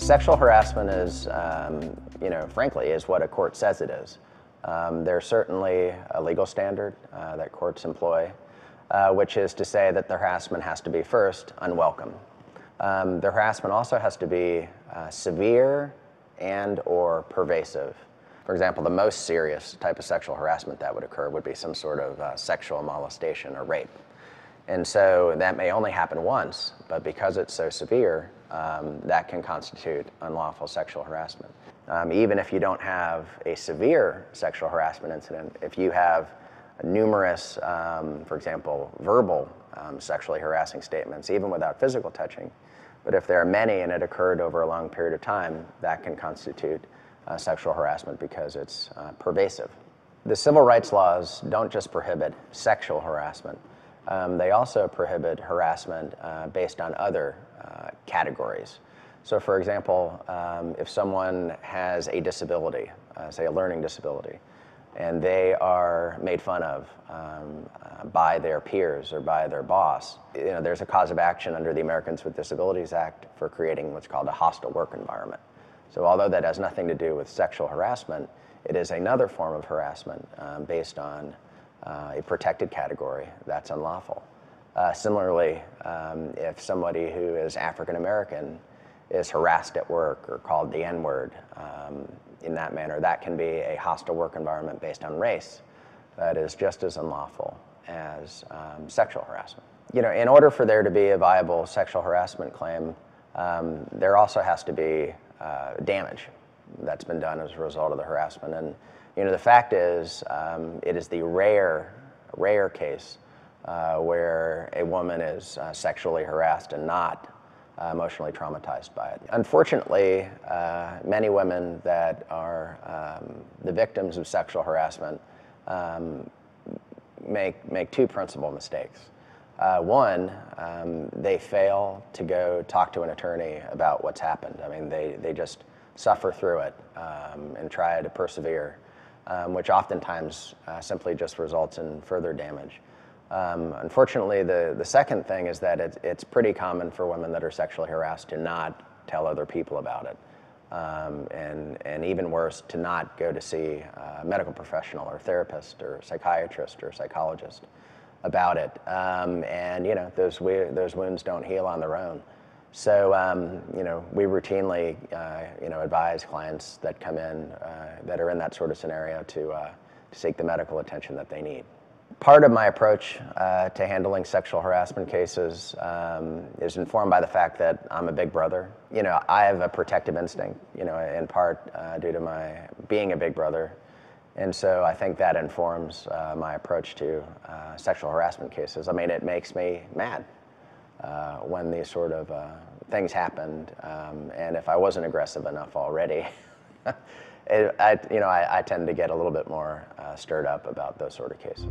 Sexual harassment is, frankly, is what a court says it is. There's certainly a legal standard that courts employ, which is to say that the harassment has to be, first, unwelcome. The harassment also has to be severe and or pervasive. For example, the most serious type of sexual harassment that would occur would be some sort of sexual molestation or rape. And so that may only happen once, but because it's so severe, that can constitute unlawful sexual harassment. Even if you don't have a severe sexual harassment incident, if you have numerous, for example, verbal sexually harassing statements, even without physical touching, but if there are many and it occurred over a long period of time, that can constitute sexual harassment because it's pervasive. The civil rights laws don't just prohibit sexual harassment. They also prohibit harassment based on other categories. So for example, if someone has a disability, say a learning disability, and they are made fun of by their peers or by their boss, there's a cause of action under the Americans with Disabilities Act for creating what's called a hostile work environment. So although that has nothing to do with sexual harassment, it is another form of harassment based on a protected category that's unlawful. Similarly, if somebody who is African American is harassed at work or called the N-word in that manner, that can be a hostile work environment based on race that is just as unlawful as sexual harassment. In order for there to be a viable sexual harassment claim, there also has to be damage that's been done as a result of the harassment. And the fact is, it is the rare case where a woman is sexually harassed and not emotionally traumatized by it. Unfortunately, many women that are the victims of sexual harassment make two principal mistakes. One, they fail to go talk to an attorney about what's happened. I mean, they just suffer through it and try to persevere, which oftentimes simply just results in further damage. Unfortunately, the second thing is that it's pretty common for women that are sexually harassed to not tell other people about it. And even worse, to not go to see a medical professional or therapist or psychiatrist or psychologist about it. And those wounds don't heal on their own. So we routinely advise clients that come in that are in that sort of scenario to seek the medical attention that they need. Part of my approach to handling sexual harassment cases is informed by the fact that I'm a big brother. I have a protective instinct, in part due to my being a big brother. And so I think that informs my approach to sexual harassment cases. I mean, it makes me mad when these sort of things happened. And if I wasn't aggressive enough already, I tend to get a little bit more stirred up about those sort of cases.